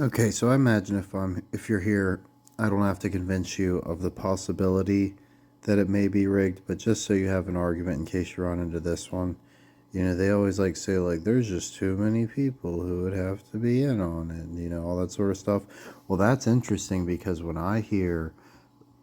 Okay, so I imagine if you're here, I don't have to convince you of the possibility that it may be rigged, but just so you have an argument in case you run into this one, they always like say like there's just too many people who would have to be in on it, all that sort of stuff. Well, that's interesting because when I hear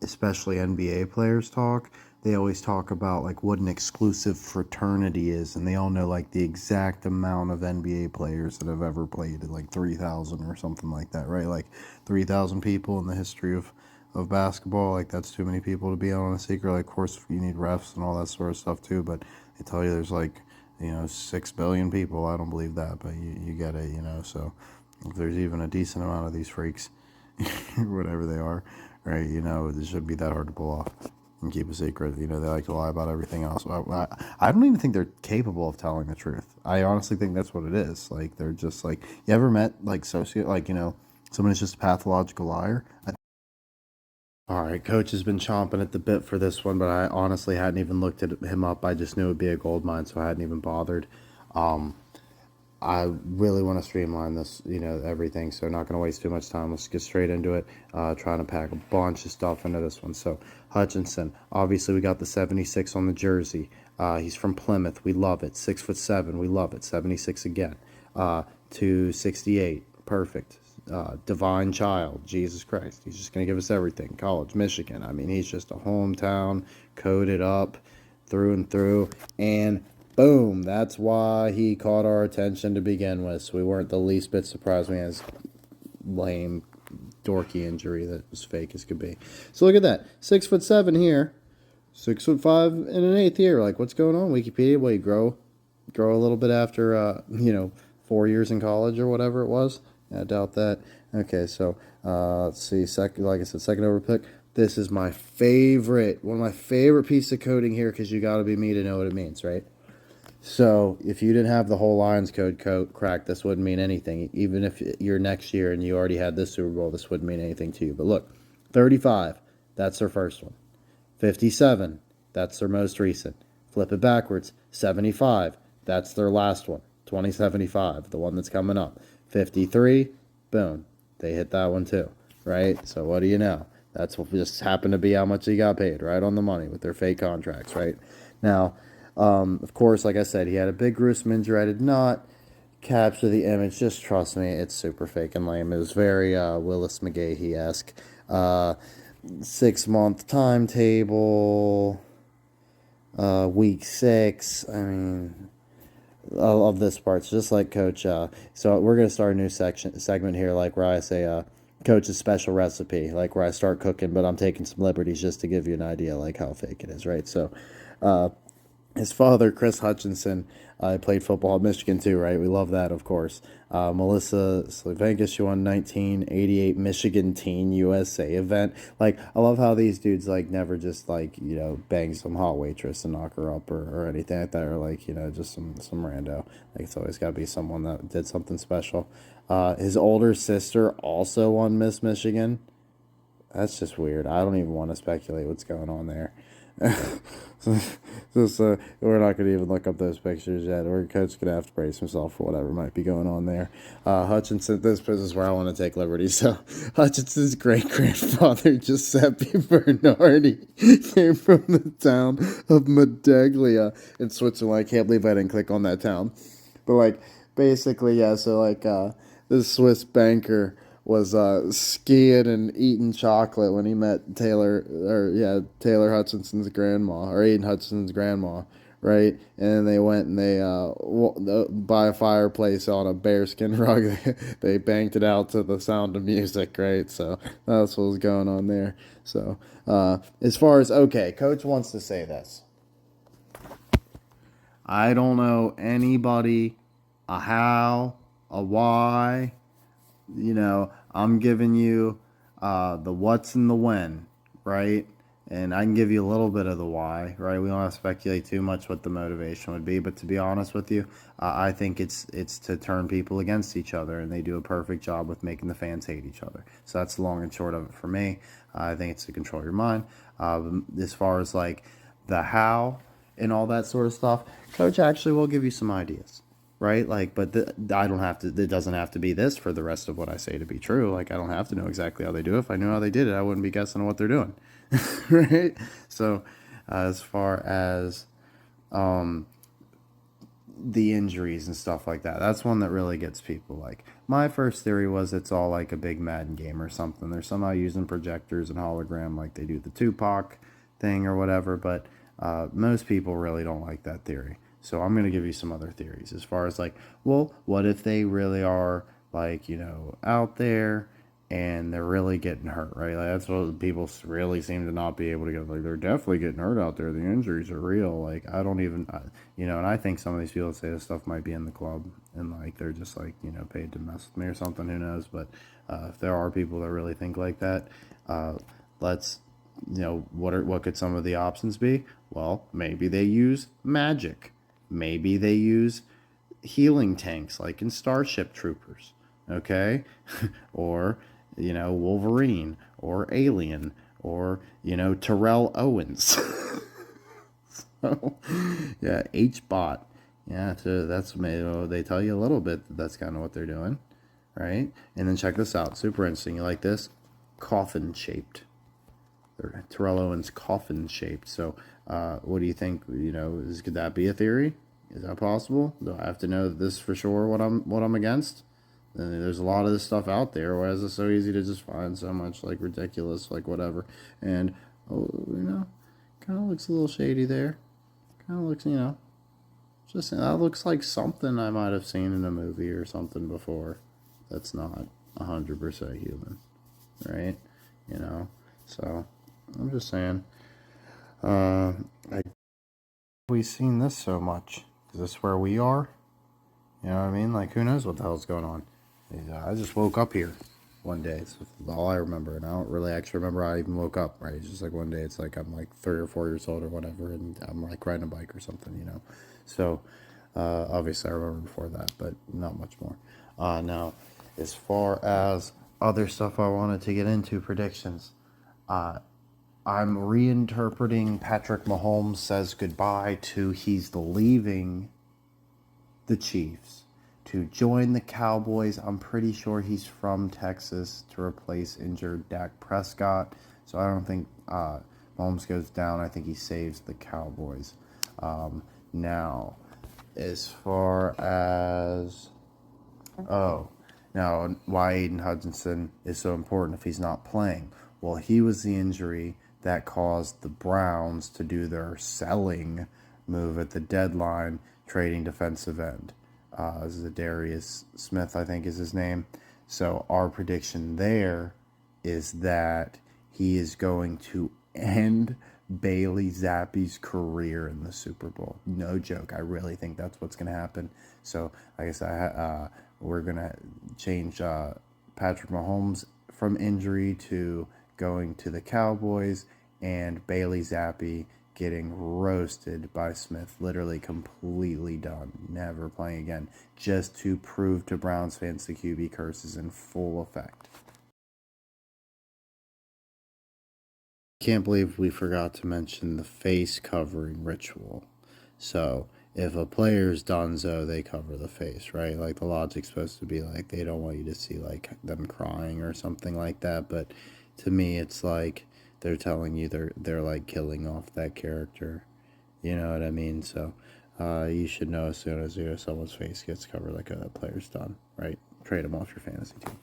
especially NBA players talk, they always talk about like what an exclusive fraternity is, and they all know like the exact amount of NBA players that have ever played, like 3,000 or something like that, right? Like 3,000 people in the history of basketball. Like that's too many people to be on a secret. Like, of course, you need refs and all that sort of stuff too, but they tell you there's like 6 billion people. I don't believe that, but you get it. So if there's even a decent amount of these freaks, whatever they are, right? It shouldn't be that hard to pull off and keep a secret. They like to lie about everything else. I don't even think they're capable of telling the truth. I honestly think that's what it is. Like, they're just like, you ever met like someone who's just a pathological liar? All right, coach has been chomping at the bit for this one, but I honestly hadn't even looked at him up. I just knew it would be a gold mine, so I hadn't even bothered. Um, I really want to streamline this, everything. So not going to waste too much time. Let's get straight into it. Trying to pack a bunch of stuff into this one. So Hutchinson, obviously we got the 76 on the jersey. He's from Plymouth. We love it. 6'7". We love it. 76 again. 268. Perfect. Divine child. Jesus Christ. He's just going to give us everything. College, Michigan. I mean, he's just a hometown, coded up through and through. And boom, that's why he caught our attention to begin with. So we weren't the least bit surprised when he has lame, dorky injury that was fake as could be. So look at that. 6'7" here, 6'5" and an eighth here. Like, what's going on? Wikipedia, well, you grow a little bit after 4 years in college or whatever it was. I doubt that. Okay, so let's see. Second, like I said, second over pick. This is my favorite, one of my favorite pieces of coding here because you got to be me to know what it means, right? So if you didn't have the whole Lions code cracked, this wouldn't mean anything. Even if you're next year and you already had this Super Bowl, this wouldn't mean anything to you. But look, 35, that's their first one. 57, that's their most recent. Flip it backwards, 75, that's their last one. 2075, the one that's coming up. 53, boom, they hit that one too, right? So what do you know? That's what just happened to be how much he got paid, right on the money with their fake contracts, right? Now, of course, like I said, he had a big gruesome injury. I did not capture the image. Just trust me, it's super fake and lame. It was very Willis McGahee-esque. 6-month timetable, week 6. I mean, I love this part. It's just like Coach. So we're gonna start a new segment here, like where I say Coach's special recipe, like where I start cooking, but I'm taking some liberties just to give you an idea, like how fake it is, right? So, his father, Chris Hutchinson, played football at Michigan too, right? We love that, of course. Melissa Slavenkis, she won 1988 Michigan Teen USA event. Like, I love how these dudes, like, never just, like, bang some hot waitress and knock her up or anything like that, or, like, just some rando. Like, it's always got to be someone that did something special. His older sister also won Miss Michigan. That's just weird. I don't even want to speculate what's going on there. We're not going to even look up those pictures yet. Or Coach's going to have to brace himself for whatever might be going on there. Hutchinson, this is where I want to take liberties. So, Hutchinson's great grandfather, Giuseppe Bernardi, came from the town of Medaglia in Switzerland. I can't believe I didn't click on that town. But, like, basically, yeah, so, like, this Swiss banker was skiing and eating chocolate when he met Taylor Hutchinson's grandma, or Aidan Hutchinson's grandma, right? And they went and they by a fireplace on a bearskin rug. They banked it out to the sound of music, right? So that's what was going on there. So as far as, okay, Coach wants to say this. I don't know anybody, a how, a why. I'm giving you the what's and the when, right? And I can give you a little bit of the why, right? We don't have to speculate too much what the motivation would be, but to be honest with you, I think it's to turn people against each other, and they do a perfect job with making the fans hate each other. So that's the long and short of it for me. I think it's to control your mind. As far as like the how and all that sort of stuff, Coach actually will give you some ideas. right? Like, but I don't have to. It doesn't have to be this for the rest of what I say to be true. Like, I don't have to know exactly how they do it. If I knew how they did it, I wouldn't be guessing what they're doing, right? So, as far as the injuries and stuff like that, that's one that really gets people. Like, my first theory was it's all like a big Madden game or something. They're somehow using projectors and hologram like they do the Tupac thing or whatever. But most people really don't like that theory. So I'm going to give you some other theories as far as like, well, what if they really are like, out there and they're really getting hurt, right? Like, that's what people really seem to not be able to get. Like, they're definitely getting hurt out there. The injuries are real. Like, I don't even, and I think some of these people say this stuff might be in the club and like they're just like, paid to mess with me or something. Who knows? But if there are people that really think like that, let's, what could some of the options be? Well, maybe they use magic. Maybe they use healing tanks like in Starship Troopers, okay? Or, Wolverine or Alien or, Terrell Owens. So, yeah, H-Bot. Yeah, so that's they tell you a little bit that that's kind of what they're doing, right? And then check this out. Super interesting. You like this? Coffin shaped. Terrell Owens coffin shaped. So, what do you think? Could that be a theory? Is that possible? Do I have to know this for sure? What I'm against? There's a lot of this stuff out there. Why is it so easy to just find so much like ridiculous, like whatever? And kind of looks a little shady there. Kind of looks, just that looks like something I might have seen in a movie or something before. That's not 100% human, right? So I'm just saying. We've seen this so much. Is this where we are? You know what I mean? Like, who knows what the hell's going on? I just woke up here one day. It's all I remember, and I don't really actually remember how I even woke up. Right? It's just like one day. It's like I'm like 3 or 4 years old or whatever, and I'm like riding a bike or something. So obviously I remember before that, but not much more. Now, as far as other stuff I wanted to get into, predictions. I'm reinterpreting Patrick Mahomes says goodbye to he's leaving the Chiefs to join the Cowboys. I'm pretty sure he's from Texas to replace injured Dak Prescott. So I don't think Mahomes goes down. I think he saves the Cowboys. Now, as far as now why Aidan Hutchinson is so important if he's not playing? Well, he was the injury that caused the Browns to do their selling move at the deadline, trading defensive end. This is Darius Smith, I think is his name. So our prediction there is that he is going to end Bailey Zappi's career in the Super Bowl. No joke. I really think that's what's going to happen. So I guess we're going to change Patrick Mahomes from injury to going to the Cowboys, and Bailey Zappi getting roasted by Smith, literally completely done, never playing again, just to prove to Browns fans the QB curse is in full effect. Can't believe we forgot to mention the face covering ritual. So if a player's donezo, they cover the face, right? Like the logic's supposed to be like they don't want you to see like them crying or something like that. But to me, it's like they're telling you they're like killing off that character. You know what I mean? So you should know as soon as someone's face gets covered, like a player's done, right? Trade them off your fantasy team.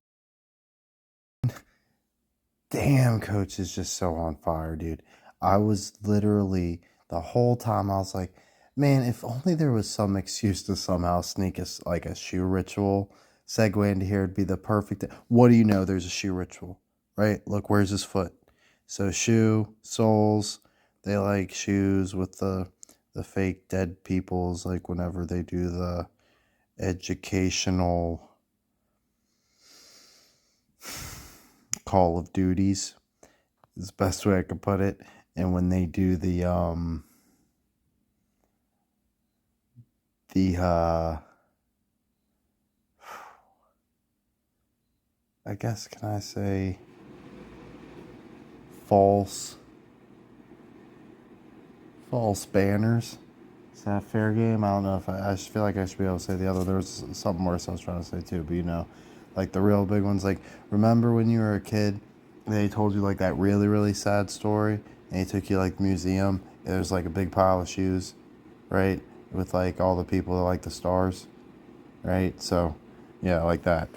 Damn, coach is just so on fire, dude. I was literally the whole time I was like, man, if only there was some excuse to somehow sneak us like a shoe ritual segue into here, it'd be the perfect. What do you know? There's a shoe ritual, right? Look, where's his foot? So shoe soles, they like shoes with the fake dead people's like whenever they do the educational Call of Duties is the best way I could put it. And when they do the I guess can I say false banners? Is that fair game? I don't know if I just feel like I should be able to say the other. There was something worse I was trying to say too, but like the real big ones. Like, remember when you were a kid, they told you like that really, really sad story, and they took you like the museum. There's like a big pile of shoes, right? With like all the people that like the stars, right? So, yeah, like that.